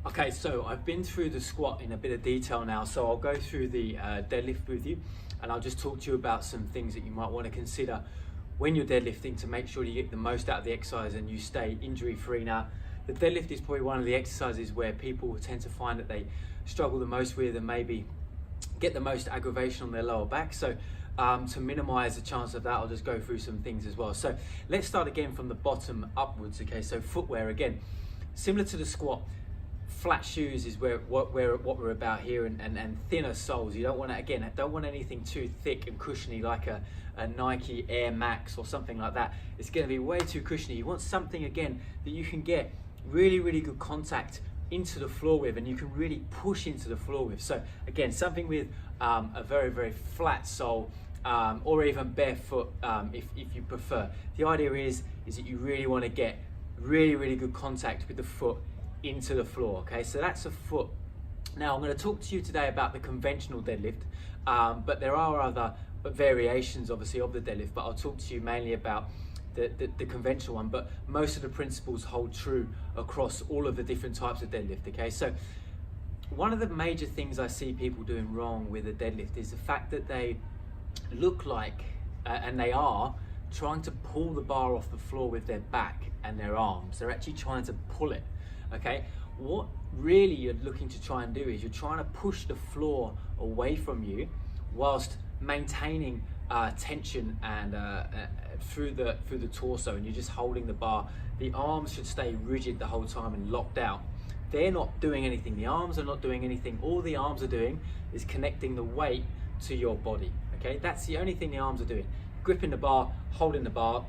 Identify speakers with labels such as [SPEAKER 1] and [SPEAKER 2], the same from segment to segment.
[SPEAKER 1] Okay, so I've been through the squat in a bit of detail now, so I'll go through the deadlift with you, and I'll just talk to you about some things that you might want to consider when you're deadlifting to make sure you get the most out of the exercise and you stay injury free. Now, the deadlift is probably one of the exercises where people tend to find that they struggle the most with and maybe get the most aggravation on their lower back. So to minimize the chance of that, I'll just go through some things as well. So let's start again from the bottom upwards. Okay, so footwear, again, similar to the squat. Flat shoes is what we're about here, and thinner soles. You don't want to, again, don't want anything too thick and cushiony like a Nike Air Max or something like that. It's going to be way too cushiony. You want something, again, that you can get really good contact into the floor with, and you can really push into the floor with. So again, something with a very flat sole, or even barefoot if you prefer. The idea is that you really want to get really good contact with the foot into the floor. Okay, so that's a foot. Now I'm going to talk to you today about the conventional deadlift, but there are other variations obviously of the deadlift, but I'll talk to you mainly about the conventional one. But most of the principles hold true across all of the different types of deadlift. Okay, so one of the major things I see people doing wrong with a deadlift is the fact that they look like and they are trying to pull the bar off the floor with their back and their arms. They're actually trying to pull it. Okay, what really you're looking to try and do is you're trying to push the floor away from you whilst maintaining tension and through the torso, and you're just holding the bar. The arms should stay rigid the whole time and locked out. They're not doing anything. The arms are not doing anything. All the arms are doing is connecting the weight to your body. Okay, that's the only thing the arms are doing. Gripping the bar, holding the bar.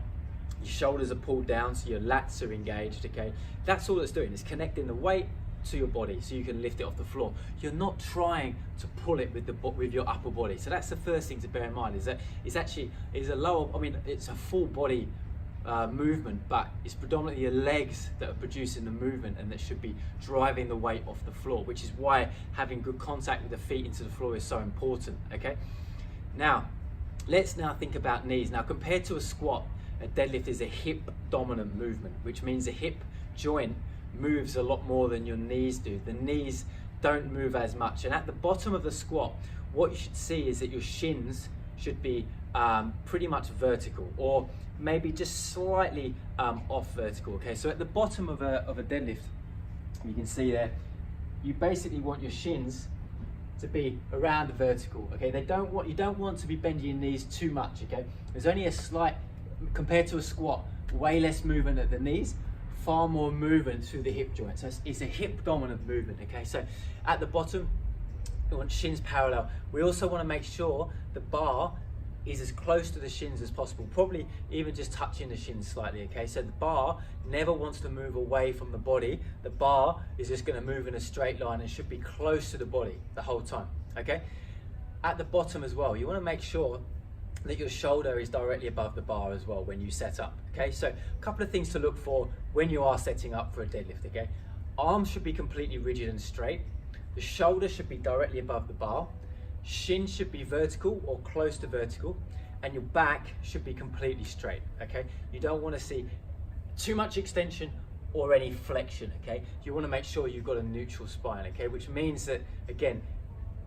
[SPEAKER 1] Your shoulders are pulled down, so your lats are engaged. Okay, that's all it's doing, is connecting the weight to your body so you can lift it off the floor. You're not trying to pull it with your upper body. So that's the first thing to bear in mind, is that it's a lower, I mean, it's a full body movement, but it's predominantly your legs that are producing the movement and that should be driving the weight off the floor, which is why having good contact with the feet into the floor is so important. Okay, now let's think about knees. Now, compared to a squat, a deadlift is a hip dominant movement, which means the hip joint moves a lot more than your knees do. The knees don't move as much. And at the bottom of the squat, what you should see is that your shins should be pretty much vertical, or maybe just slightly off vertical. Okay, so at the bottom of a deadlift, you can see there, you basically want your shins to be around the vertical. Okay, you don't want to be bending your knees too much. Okay, there's only a slight, compared to a squat, way less movement at the knees, far more movement through the hip joint. So it's a hip dominant movement. Okay, so at the bottom, we want shins parallel. We also want to make sure the bar is as close to the shins as possible, probably even just touching the shins slightly. Okay, so the bar never wants to move away from the body. The bar is just going to move in a straight line and should be close to the body the whole time. Okay, at the bottom as well, you want to make sure that your shoulder is directly above the bar as well when you set up. Okay, so a couple of things to look for when you are setting up for a deadlift. Okay, arms should be completely rigid and straight. The shoulder should be directly above the bar. Shins should be vertical or close to vertical, and your back should be completely straight. Okay, you don't want to see too much extension or any flexion. Okay, you want to make sure you've got a neutral spine. Okay, which means that, again,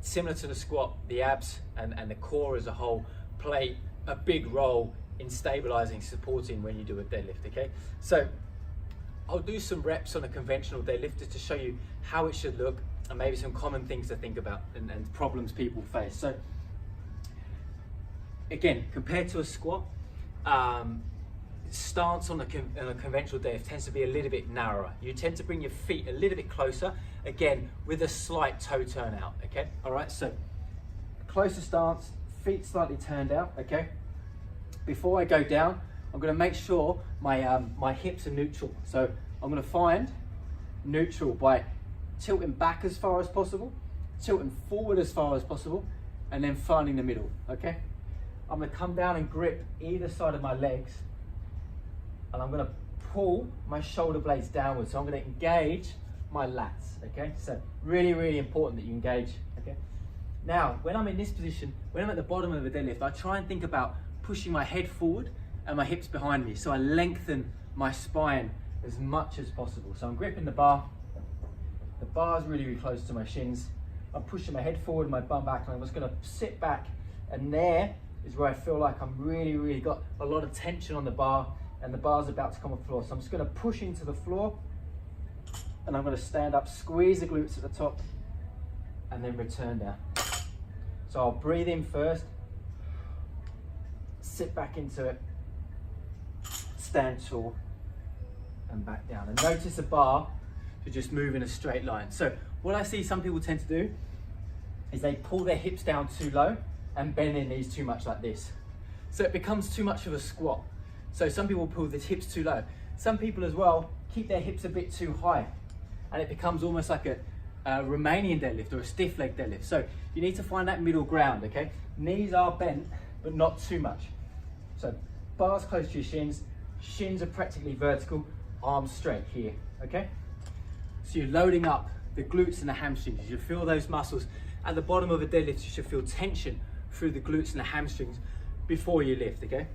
[SPEAKER 1] similar to the squat, the abs and the core as a whole play a big role in stabilizing, supporting when you do a deadlift. Okay, so I'll do some reps on a conventional deadlift just to show you how it should look and maybe some common things to think about and problems people face. So again, compared to a squat, stance on a conventional deadlift tends to be a little bit narrower. You tend to bring your feet a little bit closer, again with a slight toe turn out. Okay, all right, so closer stance, feet slightly turned out. Okay, before I go down, I'm going to make sure my hips are neutral. So I'm going to find neutral by tilting back as far as possible, tilting forward as far as possible, and then finding the middle. Okay, I'm going to come down and grip either side of my legs, and I'm going to pull my shoulder blades downwards. So I'm going to engage my lats. Okay, so really important that you engage. Okay, now when I'm in this position, when I'm at the bottom of the deadlift, I try and think about pushing my head forward and my hips behind me, so I lengthen my spine as much as possible. So I'm gripping the bar, The bar's really, really close to my shins. I'm pushing my head forward, my bum back, and I'm just gonna sit back, and there is where I feel like I'm really, really got a lot of tension on the bar, and the bar's about to come off the floor. So I'm just gonna push into the floor, and I'm gonna stand up, squeeze the glutes at the top, and then return down. So I'll breathe in first, sit back into it, stand tall, and back down. And notice the bar to just move in a straight line. So what I see some people tend to do is they pull their hips down too low and bend their knees too much like this. So it becomes too much of a squat. So some people pull their hips too low. Some people as well keep their hips a bit too high, and it becomes almost like a Romanian deadlift or a stiff leg deadlift. So you need to find that middle ground, okay? Knees are bent, but not too much. So bars close to your shins, shins are practically vertical, arms straight here, okay? So you're loading up the glutes and the hamstrings. You should feel those muscles. At the bottom of a deadlift, you should feel tension through the glutes and the hamstrings before you lift, okay?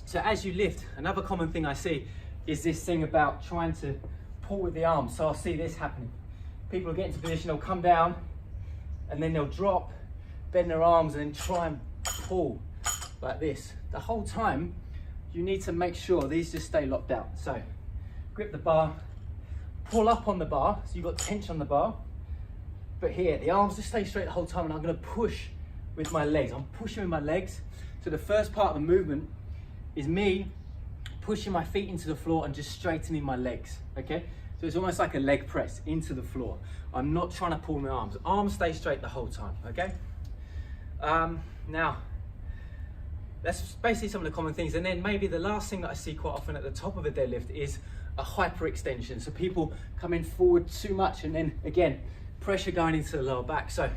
[SPEAKER 1] So as you lift, another common thing I see is this thing about trying to pull with the arms. So I'll see this happening. People will get into position, they'll come down, and then they'll drop, bend their arms, and then try and pull like this. The whole time, you need to make sure these just stay locked out. So grip the bar, pull up on the bar, so you've got tension on the bar. But here, the arms just stay straight the whole time, and I'm gonna push with my legs. I'm pushing with my legs. So the first part of the movement is me pushing my feet into the floor and just straightening my legs, okay? So it's almost like a leg press into the floor. I'm not trying to pull my arms. Arms stay straight the whole time, okay? Now, that's basically some of the common things. And then maybe the last thing that I see quite often at the top of a deadlift is a hyperextension. So people coming forward too much, and then again, pressure going into the lower back. So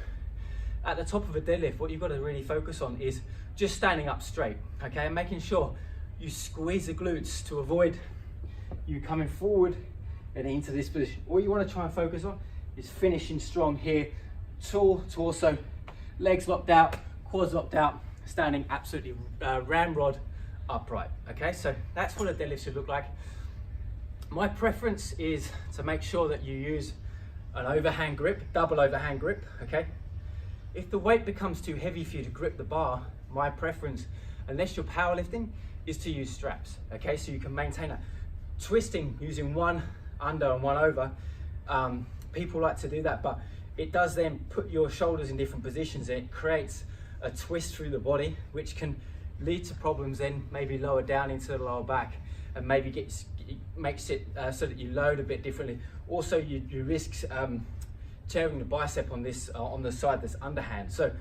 [SPEAKER 1] at the top of a deadlift, what you've got to really focus on is just standing up straight, okay? And making sure you squeeze the glutes to avoid you coming forward and into this position. All you want to try and focus on is finishing strong here, tall, torso, legs locked out, quads locked out, standing absolutely ramrod upright, okay? So that's what a deadlift should look like. My preference is to make sure that you use an overhand grip, double overhand grip, okay? If the weight becomes too heavy for you to grip the bar, my preference, unless you're powerlifting, is to use straps, okay? So you can maintain that. Twisting using one under and one over, people like to do that, but it does then put your shoulders in different positions, and it creates a twist through the body, which can lead to problems then maybe lower down into the lower back, and maybe makes it so that you load a bit differently. Also, you risk tearing the bicep on this on the side that's underhand. So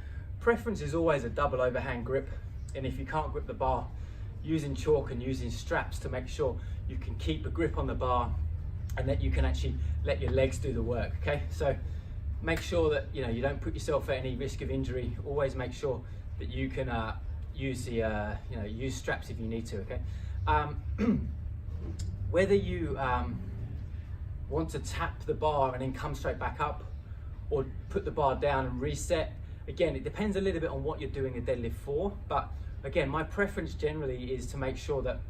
[SPEAKER 1] preference is always a double overhand grip, and if you can't grip the bar, using chalk and using straps to make sure you can keep a grip on the bar and that you can actually let your legs do the work, okay? So make sure that you don't put yourself at any risk of injury. Always make sure that you can use the use straps if you need to, okay? Whether you want to tap the bar and then come straight back up, or put the bar down and reset, again, it depends a little bit on what you're doing a deadlift for. But again, my preference generally is to make sure that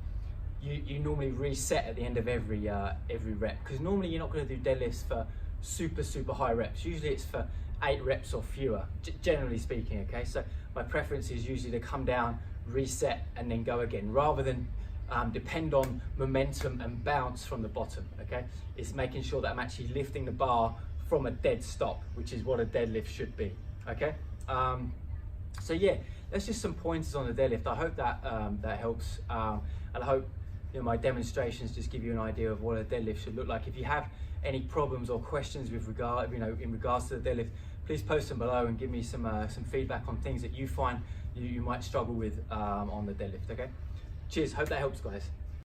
[SPEAKER 1] you normally reset at the end of every rep, because normally you're not going to do deadlifts for super high reps. Usually it's for 8 reps or fewer, generally speaking, okay? So my preference is usually to come down, reset, and then go again, rather than depend on momentum and bounce from the bottom, okay? It's making sure that I'm actually lifting the bar from a dead stop, which is what a deadlift should be, okay? So yeah, that's just some pointers on the deadlift. I hope that that helps, and I hope my demonstrations just give you an idea of what a deadlift should look like. If you have any problems or questions with regard, in regards to the deadlift, please post them below and give me some feedback on things that you find you might struggle with on the deadlift, okay? Cheers, hope that helps, guys.